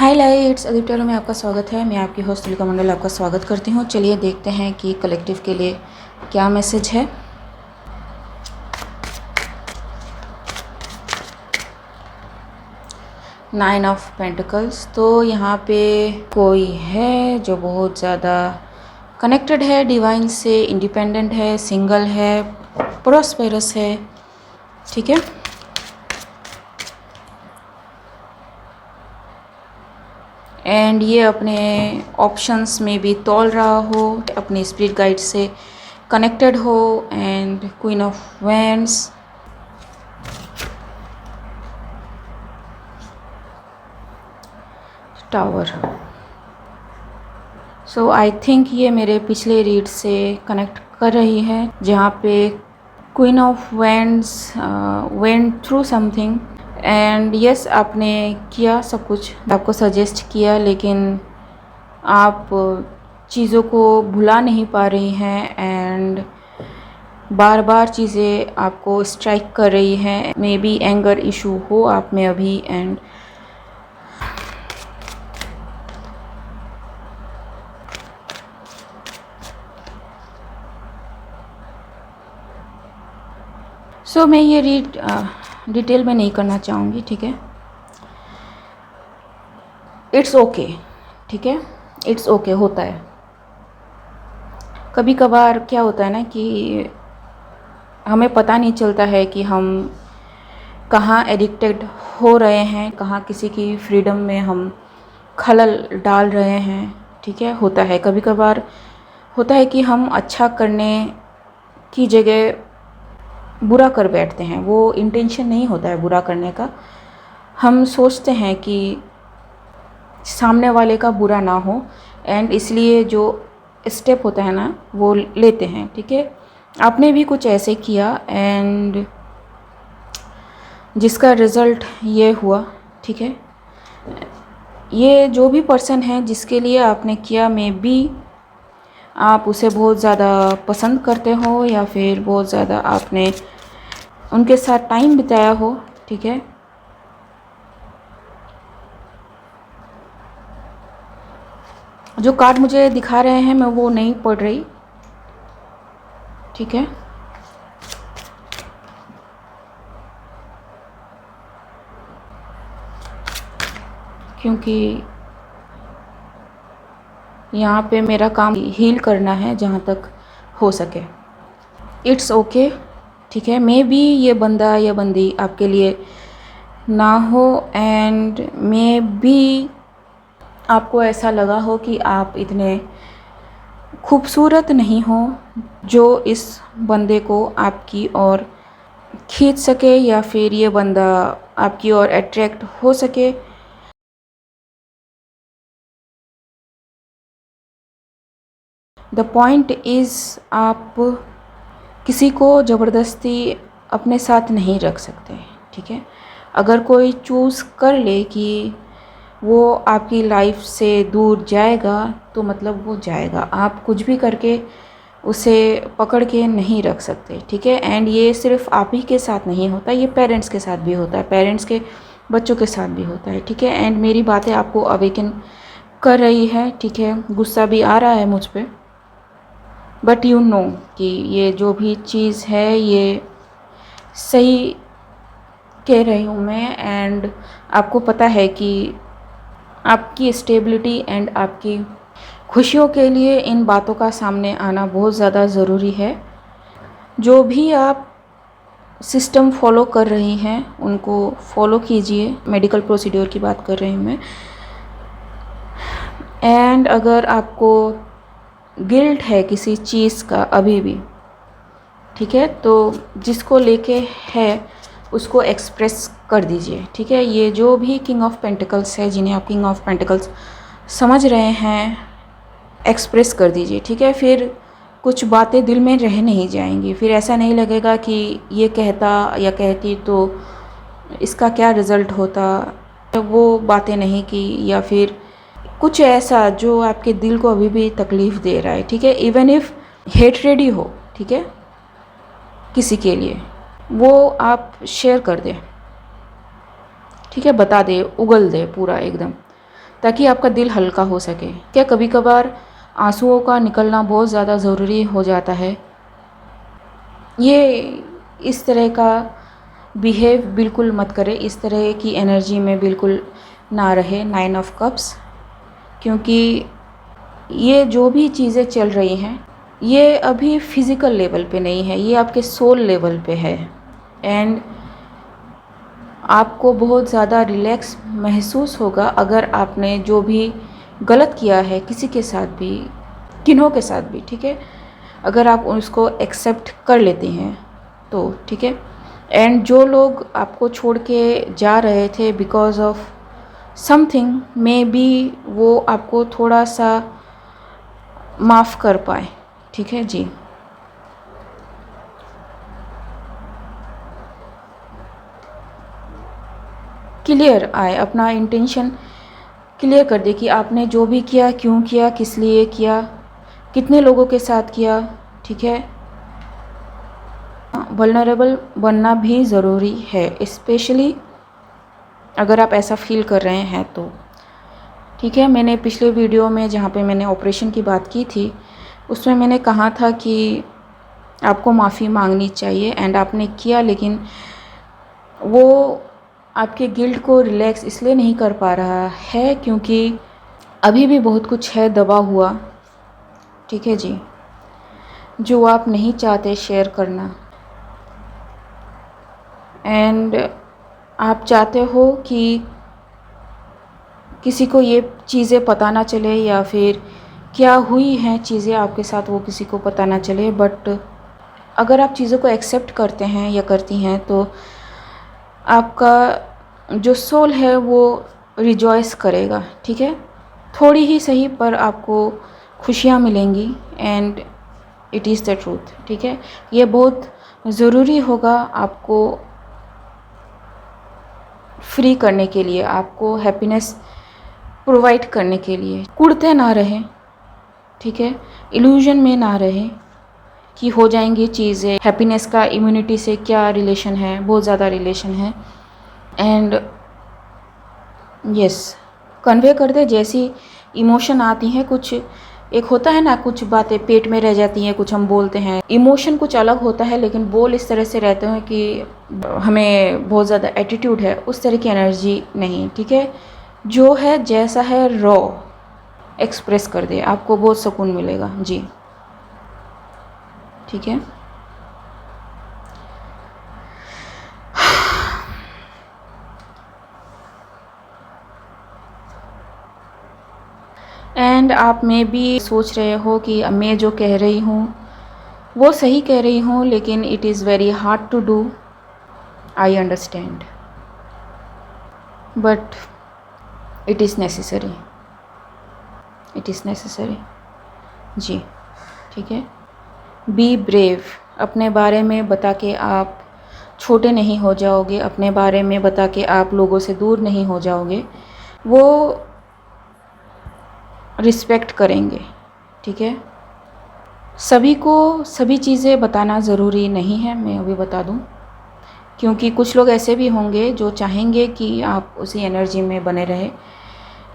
हाय lights अदिप्टेरो में आपका स्वागत है। मैं आपकी होस्ट तुलिका मंडल आपका स्वागत करती हूँ। चलिए देखते हैं कि कलेक्टिव के लिए क्या मैसेज है। Nine of pentacles. तो यहाँ पे कोई है जो बहुत ज़्यादा कनेक्टेड है डिवाइन से, इंडिपेंडेंट है, सिंगल है, प्रॉस्पेरस है। ठीक है, एंड ये अपने ऑप्शंस में भी तौल रहा हो, अपने स्पिरिट गाइड से कनेक्टेड हो। And queen of wands, tower. So I think ये मेरे पिछले रीड से कनेक्ट कर रही है, जहाँ पे queen of wands went through something and yes, आपने किया सब कुछ, आपको सजेस्ट किया, लेकिन आप चीज़ों को भुला नहीं पा रही हैं एंड बार बार चीज़ें आपको स्ट्राइक कर रही हैं। मे बी एंगर इशू हो आप में अभी। एंड सो मैं ये रीड डिटेल में नहीं करना चाहूँगी। ठीक है, इट्स ओके। ठीक है, इट्स ओके होता है। कभी कभार क्या होता है ना कि हमें पता नहीं चलता है कि हम कहाँ एडिक्टेड हो रहे हैं, कहाँ किसी की फ्रीडम में हम खलल डाल रहे हैं। ठीक है, होता है। कभी कभार होता है कि हम अच्छा करने की जगह बुरा कर बैठते हैं। वो इंटेंशन नहीं होता है बुरा करने का। हम सोचते हैं कि सामने वाले का बुरा ना हो एंड इसलिए जो स्टेप होता है ना वो लेते हैं। ठीक है, आपने भी कुछ ऐसे किया एंड जिसका रिज़ल्ट ये हुआ। ठीक है, ये जो भी पर्सन है जिसके लिए आपने किया, में भी आप उसे बहुत ज़्यादा पसंद करते हो या फिर बहुत ज़्यादा आपने उनके साथ टाइम बिताया हो। ठीक है, जो कार्ड मुझे दिखा रहे हैं मैं वो नहीं पढ़ रही। ठीक है, क्योंकि यहाँ पे मेरा काम हील करना है जहाँ तक हो सके। It's okay. ठीक है, मे बी ये बंदा या बंदी आपके लिए ना हो एंड मे बी आपको ऐसा लगा हो कि आप इतने खूबसूरत नहीं हो जो इस बंदे को आपकी ओर खींच सके या फिर ये बंदा आपकी ओर अट्रैक्ट हो सके। द पॉइंट इज़, आप किसी को ज़बरदस्ती अपने साथ नहीं रख सकते। ठीक है, अगर कोई चूज़ कर ले कि वो आपकी लाइफ से दूर जाएगा तो मतलब वो जाएगा। आप कुछ भी करके उसे पकड़ के नहीं रख सकते। ठीक है, एंड ये सिर्फ आप ही के साथ नहीं होता, ये पेरेंट्स के साथ भी होता है, पेरेंट्स के बच्चों के साथ भी होता है। ठीक है, एंड मेरी बातें आपको अवेकन कर रही है। ठीक है, गुस्सा भी आ रहा है मुझ पर, बट यू नो कि ये जो भी चीज़ है ये सही कह रही हूँ मैं। एंड आपको पता है कि आपकी स्टेबिलिटी एंड आपकी खुशियों के लिए इन बातों का सामने आना बहुत ज़्यादा ज़रूरी है। जो भी आप सिस्टम फॉलो कर रही हैं उनको फॉलो कीजिए। मेडिकल प्रोसीड्योर की बात कर रही हूँ मैं। एंड अगर आपको गिल्ट है किसी चीज़ का अभी भी, ठीक है, तो जिसको लेके है उसको एक्सप्रेस कर दीजिए। ठीक है, ये जो भी किंग ऑफ पेंटिकल्स है, जिन्हें आप किंग ऑफ पेंटिकल्स समझ रहे हैं, एक्सप्रेस कर दीजिए। ठीक है, फिर कुछ बातें दिल में रह नहीं जाएंगी। फिर ऐसा नहीं लगेगा कि ये कहता या कहती तो इसका क्या रिज़ल्ट होता, वो बातें नहीं की, या फिर कुछ ऐसा जो आपके दिल को अभी भी तकलीफ़ दे रहा है। ठीक है, इवन इफ़ हेटरेड ही हो, ठीक है, किसी के लिए, वो आप शेयर कर दें। ठीक है, बता दे, उगल दे पूरा एकदम। ताकि आपका दिल हल्का हो सके। क्या कभी कभार आंसुओं का निकलना बहुत ज़्यादा ज़रूरी हो जाता है। ये इस तरह का बिहेव बिल्कुल मत करें, इस तरह की एनर्जी में बिल्कुल ना रहे 9 ऑफ कप्स, क्योंकि ये जो भी चीज़ें चल रही हैं ये अभी फिज़िकल लेवल पे नहीं है, ये आपके सोल लेवल पे है। एंड आपको बहुत ज़्यादा रिलैक्स महसूस होगा अगर आपने जो भी गलत किया है किसी के साथ भी, किन्हों के साथ भी, ठीक है, अगर आप उसको एक्सेप्ट कर लेते हैं तो ठीक है। एंड जो लोग आपको छोड़ के जा रहे थे because of something, may be वो आपको थोड़ा सा माफ़ कर पाए, ठीक है जी। क्लियर आए, अपना इंटेंशन क्लियर कर दे कि आपने जो भी किया, क्यों किया, किस लिए किया, कितने लोगों के साथ किया, ठीक है। वल्नरेबल बनना भी ज़रूरी है, स्पेशली अगर आप ऐसा फील कर रहे हैं तो, ठीक है। मैंने पिछले वीडियो में जहाँ पे मैंने ऑपरेशन की बात की थी उसमें मैंने कहा था कि आपको माफ़ी मांगनी चाहिए, एंड आपने किया, लेकिन वो आपके गिल्ट को रिलैक्स इसलिए नहीं कर पा रहा है क्योंकि अभी भी बहुत कुछ है दबा हुआ, ठीक है जी, जो आप नहीं चाहते शेयर करना। एंड आप चाहते हो कि किसी को ये चीज़ें पता ना चले, या फिर क्या हुई हैं चीज़ें आपके साथ वो किसी को पता ना चले। बट अगर आप चीज़ों को एक्सेप्ट करते हैं या करती हैं तो आपका जो सोल है वो रिजॉइस करेगा, ठीक है। थोड़ी ही सही पर आपको खुशियाँ मिलेंगी, and it is the truth, ठीक है। ये बहुत ज़रूरी होगा आपको फ्री करने के लिए, आपको हैप्पीनेस प्रोवाइड करने के लिए। कुढ़ते ना रहें, ठीक है, इल्यूजन में ना रहें कि हो जाएंगी चीज़ें। हैप्पीनेस का इम्यूनिटी से क्या रिलेशन है, बहुत ज़्यादा रिलेशन है। एंड यस, कन्वे कर दे जैसी इमोशन आती हैं, कुछ एक होता है ना, कुछ बातें पेट में रह जाती हैं, कुछ हम बोलते हैं, इमोशन कुछ अलग होता है लेकिन बोल इस तरह से रहते हैं कि हमें बहुत ज़्यादा एटीट्यूड है, उस तरह की एनर्जी नहीं, ठीक है। जो है जैसा है रॉ एक्सप्रेस कर दे, आपको बहुत सुकून मिलेगा जी, ठीक है। एंड आप में भी सोच रहे हो कि मैं जो कह रही हूँ वो सही कह रही हूँ, लेकिन it is very hard to do, I understand, but it is necessary, it is necessary जी, ठीक है। बी ब्रेव, अपने बारे में बता के आप छोटे नहीं हो जाओगे, अपने बारे में बता के आप लोगों से दूर नहीं हो जाओगे, वो रिस्पेक्ट करेंगे, ठीक है। सभी को सभी चीज़ें बताना ज़रूरी नहीं है, मैं अभी बता दूं, क्योंकि कुछ लोग ऐसे भी होंगे जो चाहेंगे कि आप उसी एनर्जी में बने रहे,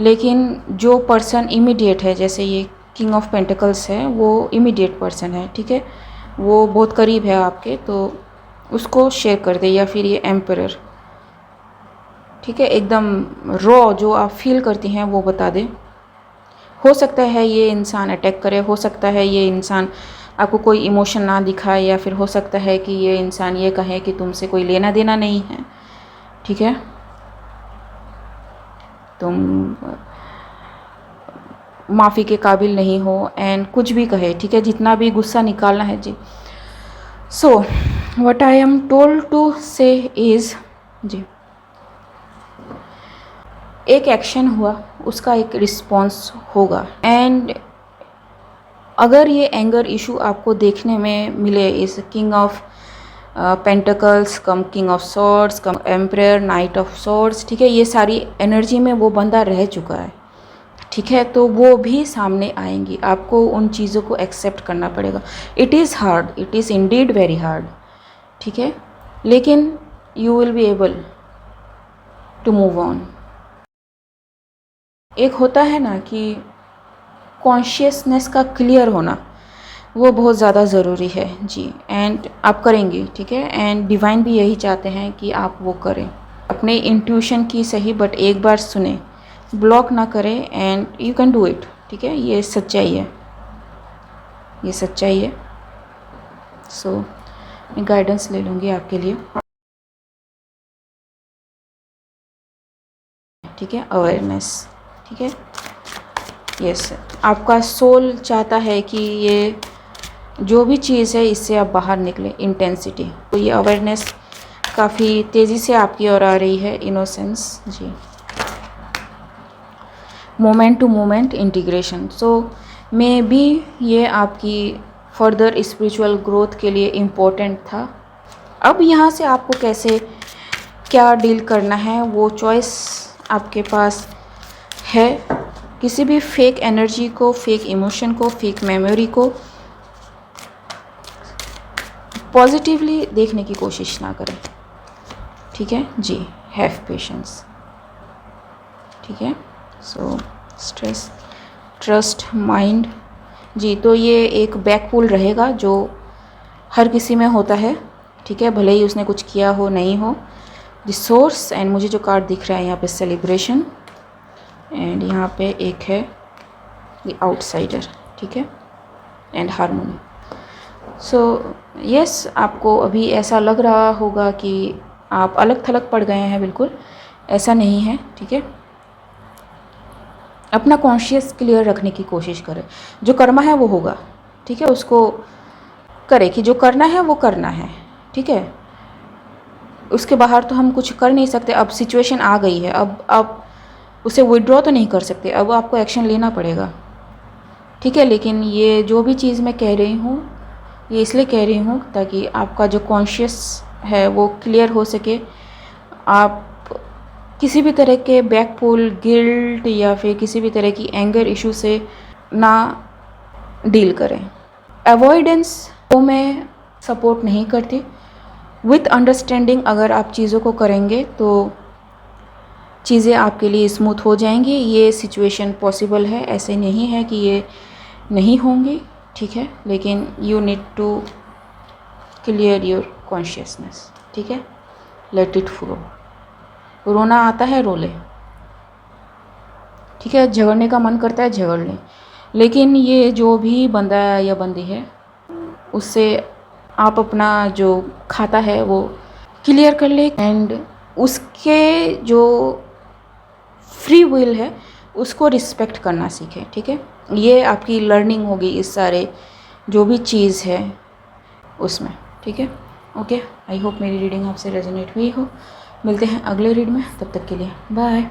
लेकिन जो पर्सन इमीडिएट है, जैसे ये किंग ऑफ पेंटिकल्स है, वो इमीडिएट पर्सन है, ठीक है, वो बहुत करीब है आपके, तो उसको शेयर कर दे। या फिर ये एम्परर, ठीक है, एकदम रॉ जो आप फील करती हैं वो बता दे। हो सकता है ये इंसान अटैक करे, हो सकता है ये इंसान आपको कोई इमोशन ना दिखाए, या फिर हो सकता है कि ये इंसान ये कहे कि तुमसे कोई लेना देना नहीं है, ठीक है, तुम माफ़ी के काबिल नहीं हो, एंड कुछ भी कहे, ठीक है, जितना भी गुस्सा निकालना है जी। So what I am told to say is जी, एक एक्शन हुआ उसका एक रिस्पॉन्स होगा। एंड अगर ये एंगर इशू आपको देखने में मिले इस king of pentacles come king of swords come emperor night of swords, ठीक है, ये सारी एनर्जी में वो बंदा रह चुका है, ठीक है, तो वो भी सामने आएंगी, आपको उन चीज़ों को एक्सेप्ट करना पड़ेगा। It is hard, it is indeed very hard, ठीक है, लेकिन you will be able to move on. एक होता है ना कि कॉन्शियसनेस का क्लियर होना, वो बहुत ज़्यादा ज़रूरी है जी। एंड आप करेंगे, ठीक है। एंड डिवाइन भी यही चाहते हैं कि आप वो करें, अपने इंट्यूशन की सही, बट एक बार सुने, ब्लॉक ना करें, and you can do it, ठीक है। ये सच्चाई है, ये सच्चाई है। सो मैं गाइडेंस ले लूँगी आपके लिए, ठीक है। अवेयरनेस, ठीक है। यस, आपका सोल चाहता है कि ये जो भी चीज़ है इससे आप बाहर निकले, इंटेंसिटी। तो ये अवेयरनेस काफ़ी तेज़ी से आपकी ओर आ रही है, इनोसेंस जी। Moment to moment integration, so maybe ये आपकी फर्दर स्पिरिचुअल ग्रोथ के लिए इम्पोर्टेंट था। अब यहाँ से आपको कैसे क्या डील करना है वो चॉइस आपके पास है। किसी भी फेक एनर्जी को, फेक इमोशन को, फेक मेमोरी को पॉजिटिवली देखने की कोशिश ना करें, ठीक है जी। हैव पेशेंस, ठीक है। सो स्ट्रेस, ट्रस्ट, माइंड जी। तो ये एक बैक पुल रहेगा जो हर किसी में होता है, ठीक है, भले ही उसने कुछ किया हो नहीं हो। द सोर्स, एंड मुझे जो कार्ड दिख रहा है यहाँ पे सेलिब्रेशन, एंड यहाँ पे एक है द आउटसाइडर, ठीक है, एंड हारमोनी। सो यस, आपको अभी ऐसा लग रहा होगा कि आप अलग थलग पड़ गए हैं, बिल्कुल ऐसा नहीं है, ठीक है। अपना कॉन्शियस क्लियर रखने की कोशिश करें, जो कर्मा है वो होगा, ठीक है। उसको करें कि जो करना है वो करना है, ठीक है। उसके बाहर तो हम कुछ कर नहीं सकते। अब सिचुएशन आ गई है, अब उसे विड्रॉ तो नहीं कर सकते, अब आपको एक्शन लेना पड़ेगा, ठीक है। लेकिन ये जो भी चीज़ मैं कह रही हूँ, ये इसलिए कह रही हूँ ताकि आपका जो कॉन्शियस है वो क्लियर हो सके। आप किसी भी तरह के बैक पुल, गिल्ट या फिर किसी भी तरह की एंगर इशू से ना डील करें। अवॉइडेंस को मैं सपोर्ट नहीं करती। विथ अंडरस्टैंडिंग अगर आप चीज़ों को करेंगे तो चीज़ें आपके लिए स्मूथ हो जाएंगी। ये सिचुएशन पॉसिबल है, ऐसे नहीं है कि ये नहीं होंगी, ठीक है। लेकिन you need to clear your consciousness, ठीक है। Let it flow. रोना आता है, रो ले, ठीक है। झगड़ने का मन करता है, झगड़ ले, लेकिन ये जो भी बंदा या बंदी है उससे आप अपना जो खाता है वो क्लियर कर ले, एंड उसके जो फ्री विल है उसको रिस्पेक्ट करना सीखें, ठीक है। ये आपकी लर्निंग होगी इस सारे जो भी चीज़ है उसमें, ठीक है। ओके, आई होप मेरी रीडिंग आपसे रेजोनेट हुई हो। मिलते हैं अगले रीड में, तब तक के लिए बाय।